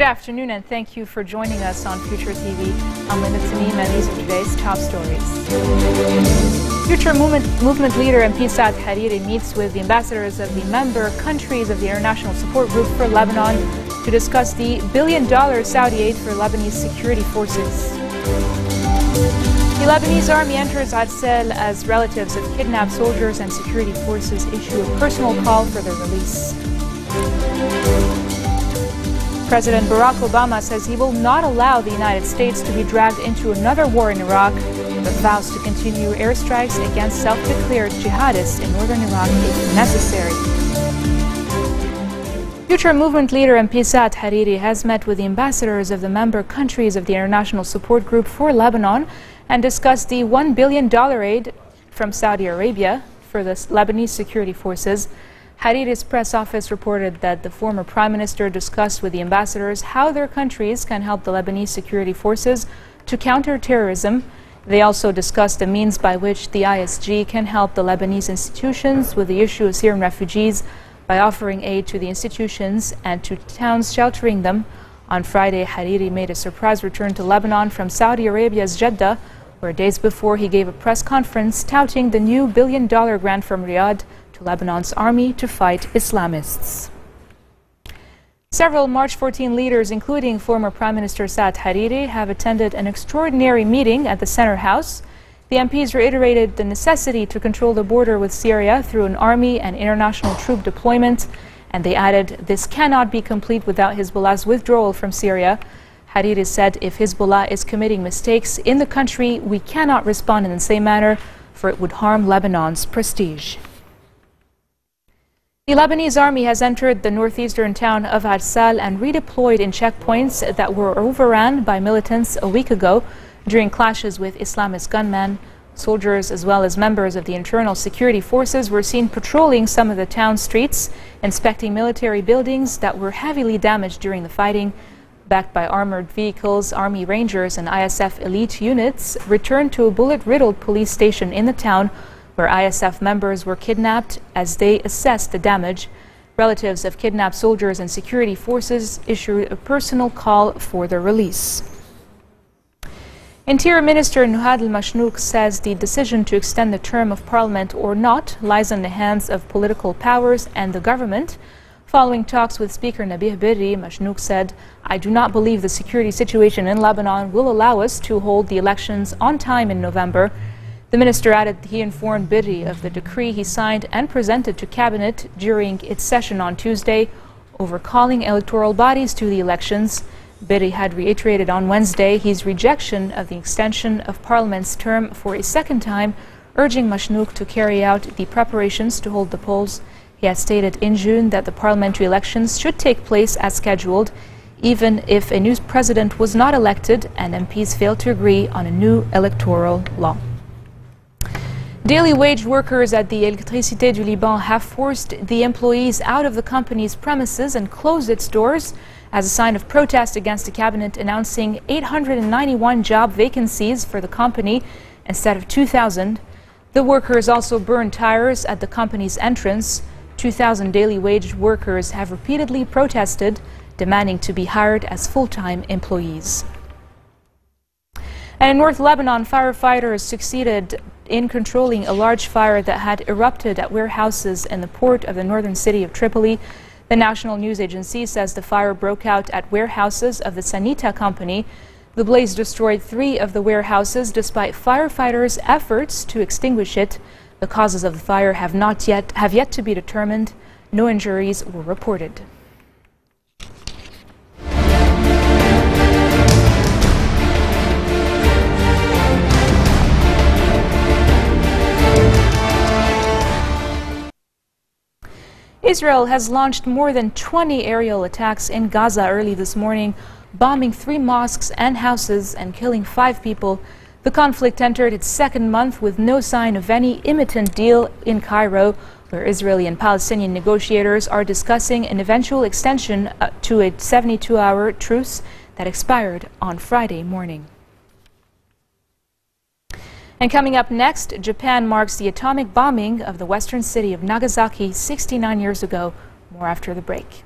afternoon and thank you for joining us on Future TV. I'm Linda Tanim and these are today's top stories. Future Movement leader MP Saad Hariri meets with the ambassadors of the member countries of the International Support Group for Lebanon to discuss the $1 billion Saudi aid for Lebanese security forces. The Lebanese army enters Adsel as relatives of kidnapped soldiers and security forces issue a personal call for their release. President Barack Obama says he will not allow the United States to be dragged into another war in Iraq, but vows to continue airstrikes against self-declared jihadists in northern Iraq if necessary. Future Movement leader MP Saad Hariri has met with the ambassadors of the member countries of the International Support Group for Lebanon and discussed the $1 billion aid from Saudi Arabia for the Lebanese security forces. Hariri's press office reported that the former prime minister discussed with the ambassadors how their countries can help the Lebanese security forces to counter terrorism. They also discussed the means by which the ISG can help the Lebanese institutions with the issue of Syrian refugees by offering aid to the institutions and to towns sheltering them. On Friday, Hariri made a surprise return to Lebanon from Saudi Arabia's Jeddah, where days before he gave a press conference touting the new $1 billion grant from Riyadh to Lebanon's army to fight Islamists. Several March 14 leaders, including former Prime Minister Saad Hariri, have attended an extraordinary meeting at the Center House. The MPs reiterated the necessity to control the border with Syria through an army and international troop deployment, and they added this cannot be complete without Hezbollah's withdrawal from Syria. Hariri said if Hezbollah is committing mistakes in the country, we cannot respond in the same manner, for it would harm Lebanon's prestige. The Lebanese army has entered the northeastern town of Arsal and redeployed in checkpoints that were overrun by militants a week ago during clashes with Islamist gunmen. Soldiers as well as members of the internal security forces were seen patrolling some of the town streets, inspecting military buildings that were heavily damaged during the fighting. Backed by armored vehicles, Army Rangers and ISF elite units returned to a bullet-riddled police station in the town where ISF members were kidnapped as they assessed the damage. Relatives of kidnapped soldiers and security forces issued a personal call for their release. Interior Minister Nuhad al-Mashnouk says the decision to extend the term of parliament or not lies in the hands of political powers and the government. Following talks with Speaker Nabih Berri, Mashnouk said, "I do not believe the security situation in Lebanon will allow us to hold the elections on time in November." The minister added he informed Berri of the decree he signed and presented to cabinet during its session on Tuesday, overcalling electoral bodies to the elections. Berri had reiterated on Wednesday his rejection of the extension of Parliament's term for a second time, urging Mashnouk to carry out the preparations to hold the polls. He had stated in June that the parliamentary elections should take place as scheduled, even if a new president was not elected and MPs failed to agree on a new electoral law. Daily wage workers at the Électricité du Liban have forced the employees out of the company's premises and closed its doors as a sign of protest against the cabinet announcing 891 job vacancies for the company instead of 2,000. The workers also burned tires at the company's entrance. 2,000 daily wage workers have repeatedly protested, demanding to be hired as full-time employees. And in North Lebanon, firefighters succeeded in controlling a large fire that had erupted at warehouses in the port of the northern city of Tripoli. The national news agency says the fire broke out at warehouses of the Sanita company. The blaze destroyed 3 of the warehouses despite firefighters' efforts to extinguish it. The causes of the fire have yet to be determined. No injuries were reported. Israel has launched more than 20 aerial attacks in Gaza early this morning, bombing 3 mosques and houses and killing 5 people. The conflict entered its second month with no sign of any imminent deal in Cairo, where Israeli and Palestinian negotiators are discussing an eventual extension to a 72-hour truce that expired on Friday morning. And coming up next, Japan marks the atomic bombing of the western city of Nagasaki 69 years ago. More after the break.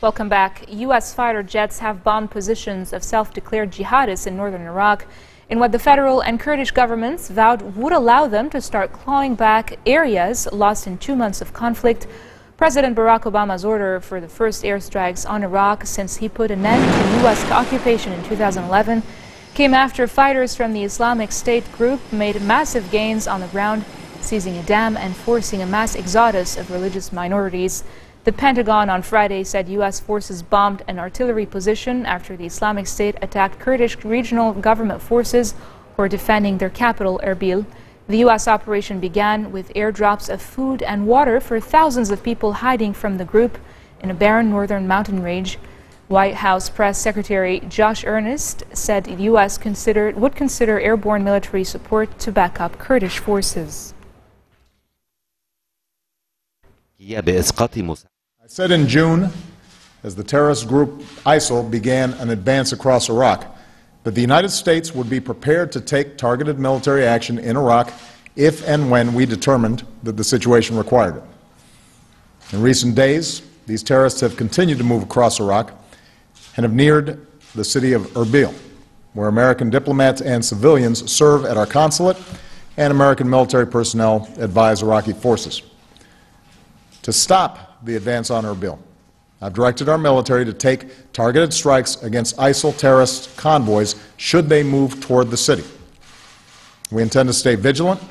Welcome back. U.S. fighter jets have bombed positions of self-declared jihadists in northern Iraq in what the federal and Kurdish governments vowed would allow them to start clawing back areas lost in 2 months of conflict. President Barack Obama's order for the first airstrikes on Iraq since he put an end to U.S. occupation in 2011 came after fighters from the Islamic State group made massive gains on the ground, seizing a dam and forcing a mass exodus of religious minorities. The Pentagon on Friday said U.S. forces bombed an artillery position after the Islamic State attacked Kurdish regional government forces who are defending their capital, Erbil. The U.S. operation began with airdrops of food and water for thousands of people hiding from the group in a barren northern mountain range. White House Press Secretary Josh Earnest said the U.S. would consider airborne military support to back up Kurdish forces. I said in June, as the terrorist group ISIL began an advance across Iraq, that the United States would be prepared to take targeted military action in Iraq if and when we determined that the situation required it. In recent days, these terrorists have continued to move across Iraq and have neared the city of Erbil, where American diplomats and civilians serve at our consulate and American military personnel advise Iraqi forces. To stop the advance on Erbil, I've directed our military to take targeted strikes against ISIL terrorist convoys should they move toward the city. We intend to stay vigilant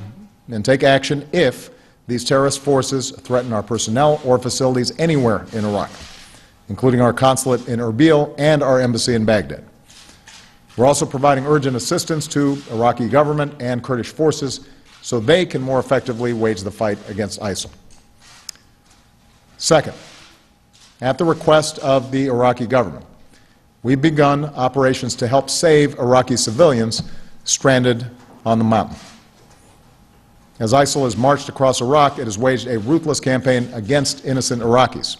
and take action if these terrorist forces threaten our personnel or facilities anywhere in Iraq, including our consulate in Erbil and our embassy in Baghdad. We're also providing urgent assistance to Iraqi government and Kurdish forces so they can more effectively wage the fight against ISIL. Second, at the request of the Iraqi government, we've begun operations to help save Iraqi civilians stranded on the mountain. As ISIL has marched across Iraq, it has waged a ruthless campaign against innocent Iraqis.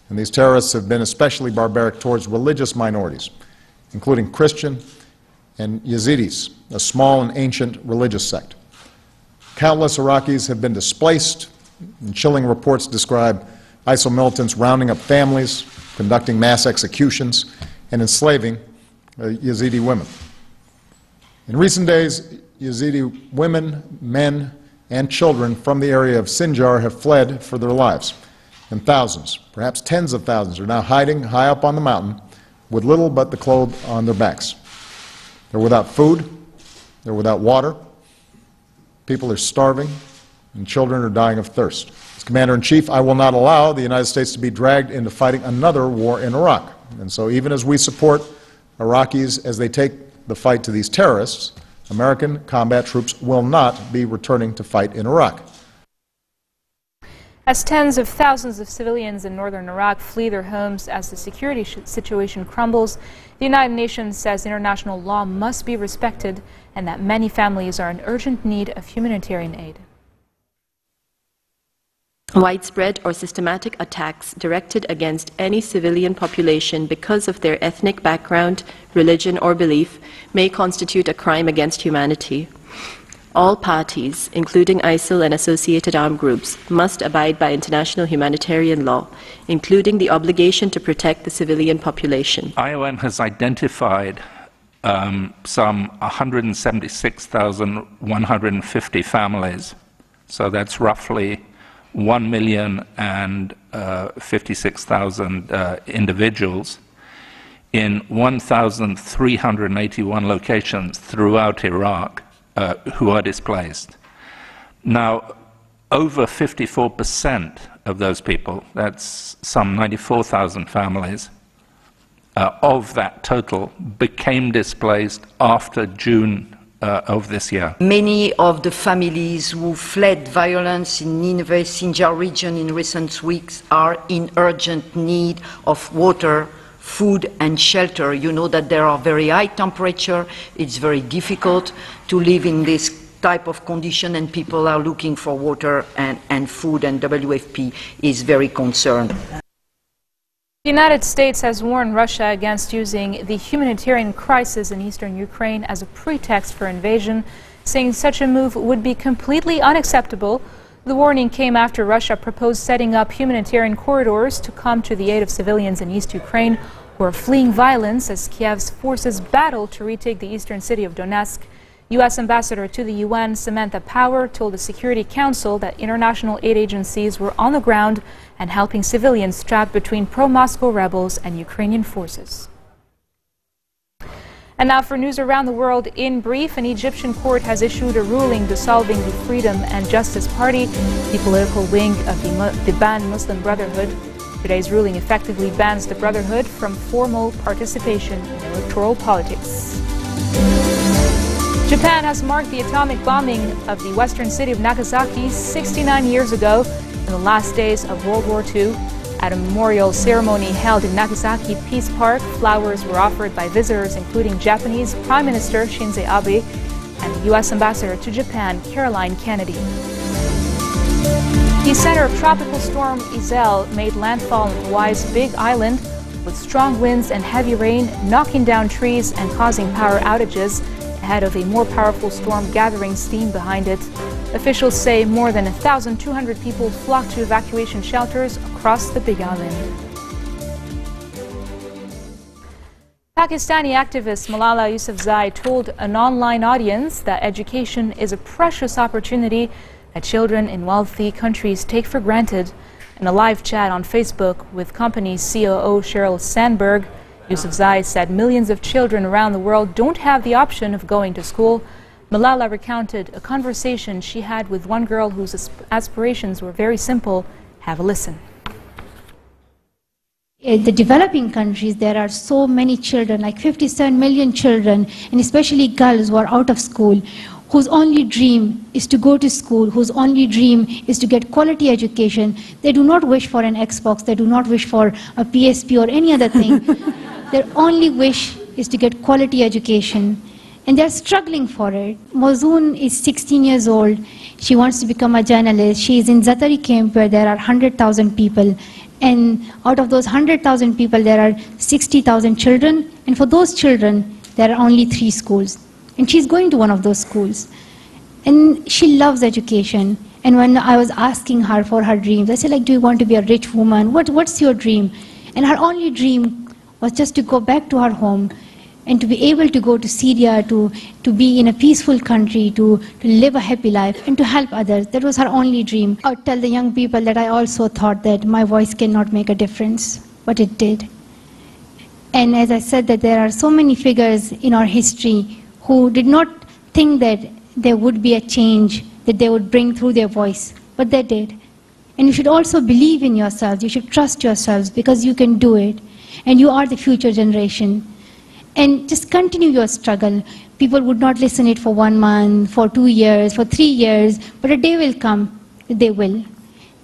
And these terrorists have been especially barbaric towards religious minorities, including Christian and Yazidis, a small and ancient religious sect. Countless Iraqis have been displaced, and chilling reports describe ISIL militants rounding up families, conducting mass executions, and enslaving Yazidi women. In recent days, Yazidi women, men, and children from the area of Sinjar have fled for their lives. And thousands, perhaps tens of thousands, are now hiding high up on the mountain with little but the clothes on their backs. They're without food, they're without water, people are starving, and children are dying of thirst. As Commander-in-Chief, I will not allow the United States to be dragged into fighting another war in Iraq. And so even as we support Iraqis as they take the fight to these terrorists, American combat troops will not be returning to fight in Iraq. As tens of thousands of civilians in northern Iraq flee their homes as the security situation crumbles, the United Nations says international law must be respected and that many families are in urgent need of humanitarian aid. Widespread or systematic attacks directed against any civilian population because of their ethnic background, religion, or belief may constitute a crime against humanity. All parties, including ISIL and associated armed groups, must abide by international humanitarian law, including the obligation to protect the civilian population. IOM has identified some 176,150 families, so that's roughly 1,056,000 individuals in 1,381 locations throughout Iraq who are displaced. Now, over 54% of those people, that's some 94,000 families, of that total became displaced after June of this year. Many of the families who fled violence in Nineveh, Sinjar region in recent weeks are in urgent need of water, food and shelter. You know that there are very high temperature. It's very difficult to live in this type of condition and people are looking for water and food, and WFP is very concerned. The United States has warned Russia against using the humanitarian crisis in eastern Ukraine as a pretext for invasion, saying such a move would be completely unacceptable. The warning came after Russia proposed setting up humanitarian corridors to come to the aid of civilians in East Ukraine who are fleeing violence as Kiev's forces battle to retake the eastern city of Donetsk. U.S. Ambassador to the UN, Samantha Power, told the Security Council that international aid agencies were on the ground and helping civilians trapped between pro-Moscow rebels and Ukrainian forces. And now for news around the world in brief, an Egyptian court has issued a ruling dissolving the Freedom and Justice Party, the political wing of the banned Muslim Brotherhood. Today's ruling effectively bans the Brotherhood from formal participation in electoral politics. Japan has marked the atomic bombing of the western city of Nagasaki 69 years ago in the last days of World War II. At a memorial ceremony held in Nagasaki Peace Park, flowers were offered by visitors including Japanese Prime Minister Shinzo Abe and the U.S. Ambassador to Japan, Caroline Kennedy. The center of Tropical Storm Iselle made landfall on Hawaii's Big Island with strong winds and heavy rain, knocking down trees and causing power outages ahead of a more powerful storm gathering steam behind it. Officials say more than 1,200 people flocked to evacuation shelters across the Big Island. Pakistani activist Malala Yousafzai told an online audience that education is a precious opportunity that children in wealthy countries take for granted. In a live chat on Facebook with company's COO Sheryl Sandberg, Yousafzai said millions of children around the world don't have the option of going to school. Malala recounted a conversation she had with one girl whose aspirations were very simple. Have a listen. In the developing countries, there are so many children, like 57 million children, and especially girls who are out of school, whose only dream is to go to school, whose only dream is to get quality education. They do not wish for an Xbox, they do not wish for a PSP or any other thing. Their only wish is to get quality education. And they're struggling for it. Mozoon is 16 years old. She wants to become a journalist. She is in Zatari camp where there are 100,000 people. And out of those 100,000 people, there are 60,000 children. And for those children, there are only 3 schools. And she's going to one of those schools. And she loves education. And when I was asking her for her dreams, I said, like, do you want to be a rich woman? What's your dream? And her only dream was just to go back to her home and to be able to go to Syria, to be in a peaceful country, to live a happy life, and to help others. That was her only dream. I would tell the young people that I also thought that my voice cannot make a difference, but it did. And as I said, that there are so many figures in our history who did not think that there would be a change, that they would bring through their voice, but they did. And you should also believe in yourselves. You should trust yourselves, because you can do it. And you are the future generation. And just continue your struggle. People would not listen it for 1 month, for 2 years, for 3 years, but a day will come, they will.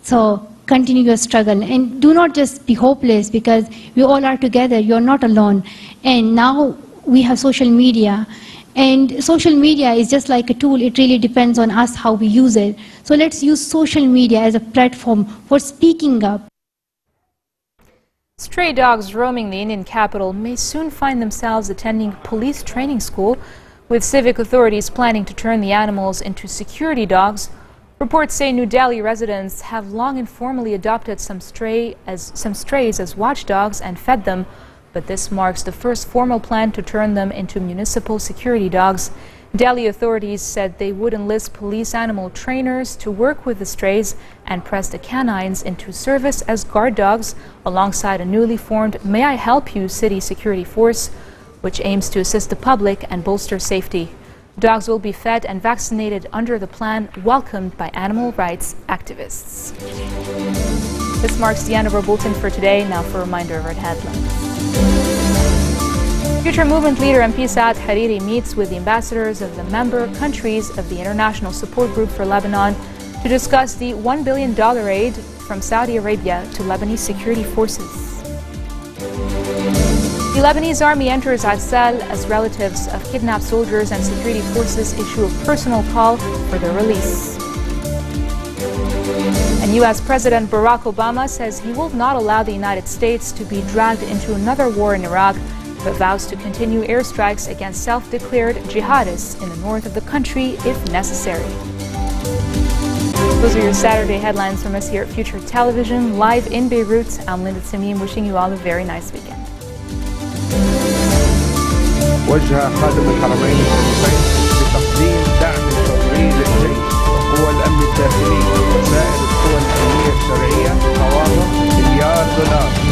So continue your struggle and do not just be hopeless, because we all are together, you're not alone. And now we have social media, and social media is just like a tool. It really depends on us how we use it. So let's use social media as a platform for speaking up. Stray dogs roaming the Indian capital may soon find themselves attending police training school, with civic authorities planning to turn the animals into security dogs. Reports say New Delhi residents have long informally adopted some strays as watchdogs and fed them, but this marks the first formal plan to turn them into municipal security dogs. Delhi authorities said they would enlist police animal trainers to work with the strays and press the canines into service as guard dogs alongside a newly formed May I Help You city security force, which aims to assist the public and bolster safety. Dogs will be fed and vaccinated under the plan, welcomed by animal rights activists. This marks the end of our bulletin for today. Now for a reminder of our headlines. Future Movement leader MP Saad Hariri meets with the ambassadors of the member countries of the International Support Group for Lebanon to discuss the $1 billion aid from Saudi Arabia to Lebanese security forces. The Lebanese army enters Aysal as relatives of kidnapped soldiers and security forces issue a personal call for their release. And U.S. President Barack Obama says he will not allow the United States to be dragged into another war in Iraq, but vows to continue airstrikes against self-declared jihadists in the north of the country if necessary. Those are your Saturday headlines from us here at Future Television, live in Beirut. I'm Linda Tamim, wishing you all a very nice weekend. وجه خادم الحرمين الشريفين بتقديم دعم فوري للجيش وقوى الأمن الداخلي وسائر القوى الأمنية الشرعية قوامه $1 مليار.